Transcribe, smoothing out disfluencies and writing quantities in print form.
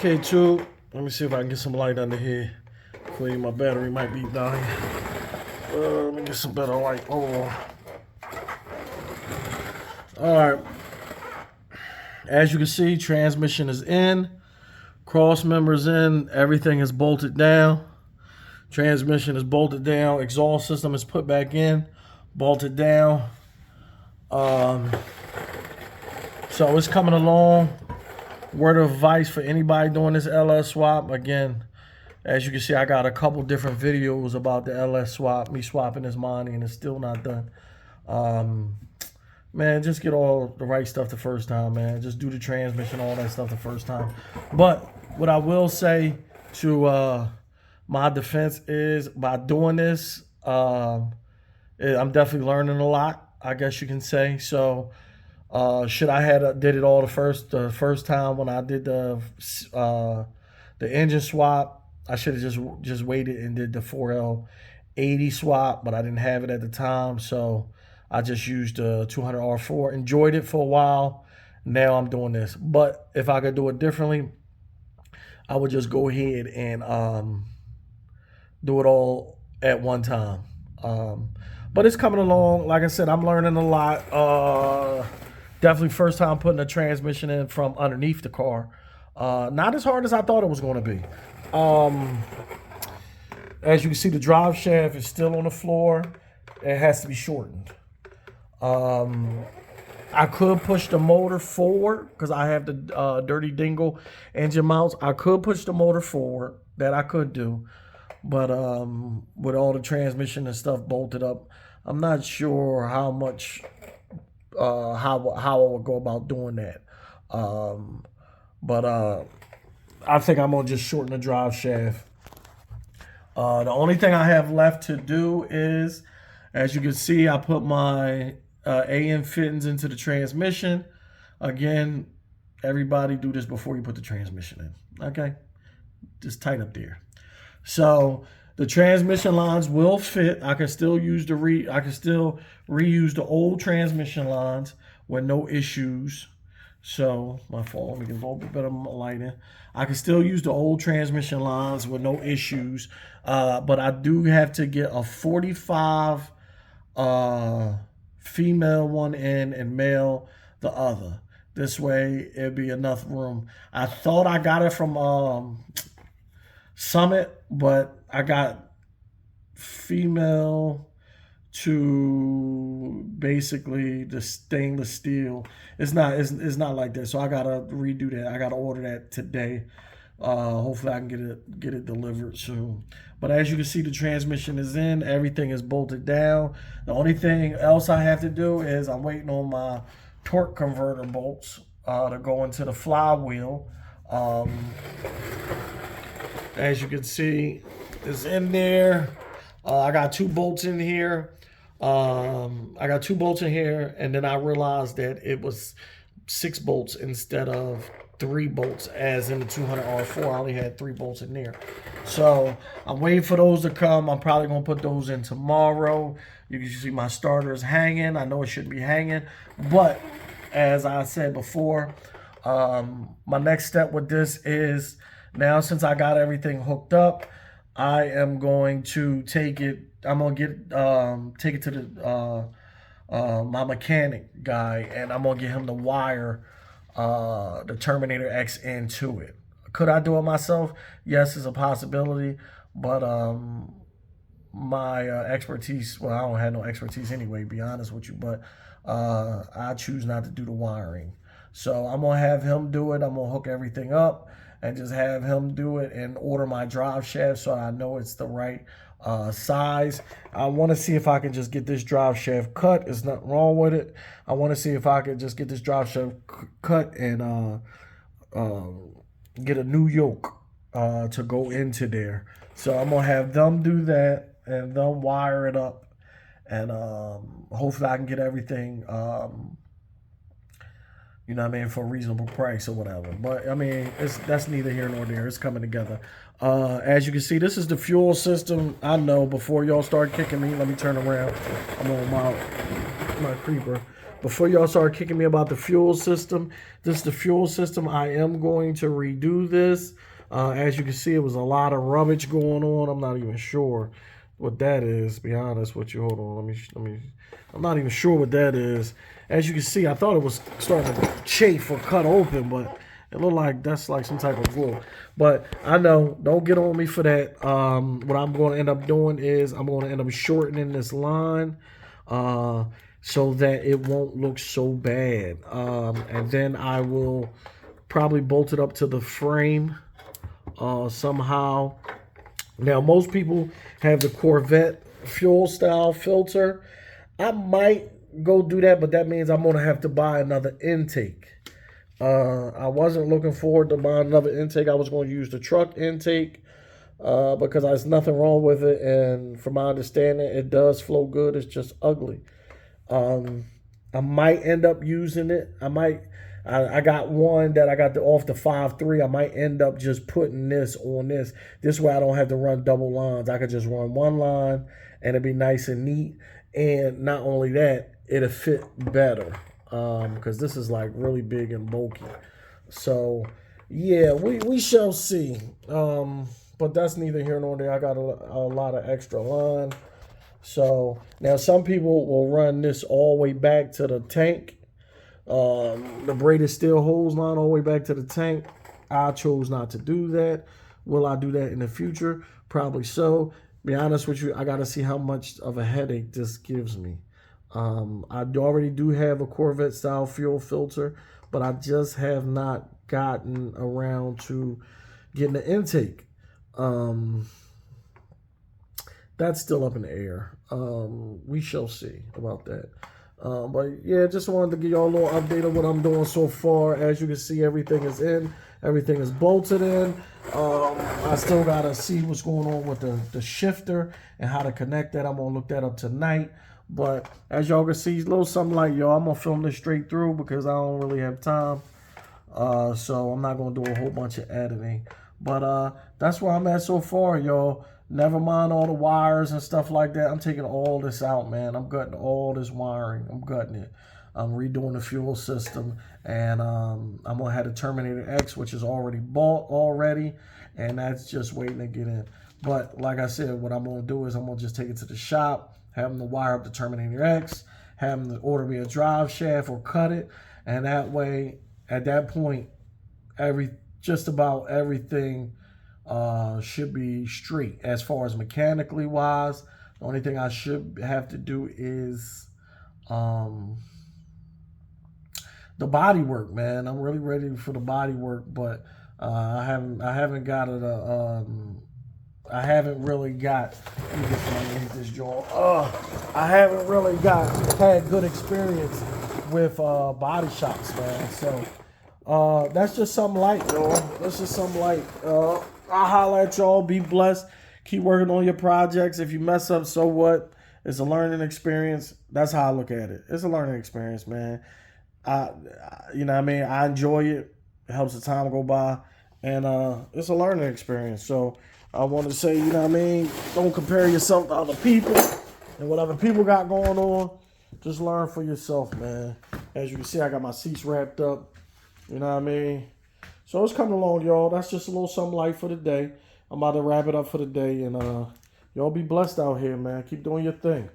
Okay, too. Let me see if I can get some light under here. Clean, my battery might be dying. Let me get some better light. Hold on. All right. As you can see, transmission is in. Cross members in. Everything is bolted down. Transmission is bolted down. Exhaust system is put back in. Bolted down. So it's coming along. Word of advice for anybody doing this LS swap. Again, as you can see, I got a couple different videos about the LS swap. Me swapping this Monty and it's still not done. Man, just get all the right stuff the first time, man. Just do the transmission, all that stuff the first time. But what I will say to my defense is by doing this, I'm definitely learning a lot, I guess you can say. So should I had did it all the first time when I did the engine swap, I should have just waited and did the 4L80 swap, but I didn't have it at the time, so I just used the 200R4. Enjoyed it for a while. Now I'm doing this. But if I could do it differently, I would just go ahead and do it all at one time. But it's coming along. Like I said, I'm learning a lot. Definitely first time putting a transmission in from underneath the car. Not as hard as I thought it was going to be. As you can see, the drive shaft is still on the floor. It has to be shortened. I could push the motor forward because I have the Dirty Dingle engine mounts. I could push the motor forward. That I could do. But with all the transmission and stuff bolted up, I'm not sure how much... how I would go about doing that. But I think I'm gonna just shorten the drive shaft. The only thing I have left to do is, as you can see, I put my AM fittings into the transmission. Again, everybody do this before you put the transmission in. Okay, just tight up there. So the transmission lines will fit. I can still use I can still reuse the old transmission lines with no issues. So my fault. Let me get a little bit better lighting. I can still use the old transmission lines with no issues. But I do have to get a 45 female one end and male the other. This way it'll be enough room. I thought I got it from Summit, but I got female to basically the stainless steel. It's not like that. So I gotta redo that. I gotta order that today. Hopefully I can get it delivered soon. But as you can see, the transmission is in. Everything is bolted down. The only thing else I have to do is I'm waiting on my torque converter bolts to go into the flywheel. As you can see, it's in there. I got 2 bolts in here. And then I realized that it was 6 bolts instead of 3 bolts as in the 200R4. I only had 3 bolts in there. So I'm waiting for those to come. I'm probably going to put those in tomorrow. You can see my starter is hanging. I know it shouldn't be hanging. But as I said before, my next step with this is, now since I got everything hooked up, I am going to take it. I'm gonna take it to the my mechanic guy, and I'm gonna get him to wire the Terminator X into it. Could I do it myself? Yes, it's a possibility, but my expertise. Well, I don't have no expertise anyway, to be honest with you. But I choose not to do the wiring, so I'm gonna have him do it. I'm gonna hook everything up and just have him do it and order my drive shaft so I know it's the right size. I want to see if I can just get this drive shaft cut. There's nothing wrong with it. I want to see if I can just get this drive shaft cut and get a new yoke to go into there. So I'm going to have them do that and them wire it up. And hopefully I can get everything you know what I mean, for a reasonable price or whatever. But, I mean, that's neither here nor there. It's coming together. As you can see, this is the fuel system. I know, before y'all start kicking me, let me turn around. I'm on my my creeper. Before y'all start kicking me about the fuel system, this is the fuel system. I am going to redo this. As you can see, it was a lot of rubbish going on. I'm not even sure what that is, to be honest with you. Hold on, let me. I'm not even sure what that is. As you can see, I thought it was starting to chafe or cut open, but it looked like that's like some type of glue. But I know, don't get on me for that. What I'm going to end up doing is I'm going to end up shortening this line so that it won't look so bad. And then I will probably bolt it up to the frame somehow. Now, most people have the Corvette fuel style filter. I might go do that, but that means I'm going to have to buy another intake. I wasn't looking forward to buying another intake. I was going to use the truck intake because there's nothing wrong with it. And from my understanding, it does flow good. It's just ugly. I might end up using it. I got one that I got off the 5.3. I might end up just putting this on this. This way I don't have to run double lines. I could just run one line and it'd be nice and neat. And not only that, it'll fit better because this is like really big and bulky. So yeah, we shall see. But that's neither here nor there. I got a lot of extra line. So now some people will run this all the way back to the tank. The braided steel hose line all the way back to the tank. I chose not to do that. Will I do that in the future? Probably so. Be honest with you, I got to see how much of a headache this gives me. I already do have a Corvette style fuel filter, but I just have not gotten around to getting the intake. That's still up in the air. We shall see about that. But yeah, just wanted to give y'all a little update on what I'm doing so far. As you can see, everything is in. Everything is bolted in. I still got to see what's going on with the shifter and how to connect that. I'm going to look that up tonight. But as y'all can see, a little something like, y'all, I'm going to film this straight through because I don't really have time. So I'm not going to do a whole bunch of editing. But that's where I'm at so far, y'all. Never mind all the wires and stuff like that. I'm taking all this out, man. I'm gutting all this wiring. I'm gutting it. I'm redoing the fuel system. And I'm going to have the Terminator X, which is already bought already. And that's just waiting to get in. But like I said, what I'm going to do is I'm going to just take it to the shop, have them to wire up the Terminator X, have them to order me a drive shaft or cut it. And that way, at that point, just about everything should be straight as far as mechanically wise. The only thing I should have to do is the body work, man. I'm really ready for the body work, but I haven't got it. I haven't really got. Let me get this joint. I haven't really had good experience with body shops, man. So that's just something light, y'all. That's just something light. I'll holler at y'all. Be blessed. Keep working on your projects. If you mess up, so what? It's a learning experience. That's how I look at it. It's a learning experience, man. You know what I mean? I enjoy it. It helps the time go by. And it's a learning experience. So I want to say, you know what I mean? Don't compare yourself to other people and what other people got going on. Just learn for yourself, man. As you can see, I got my seats wrapped up. You know what I mean? So it's coming along, y'all. That's just a little something light for the day. I'm about to wrap it up for the day. And y'all be blessed out here, man. Keep doing your thing.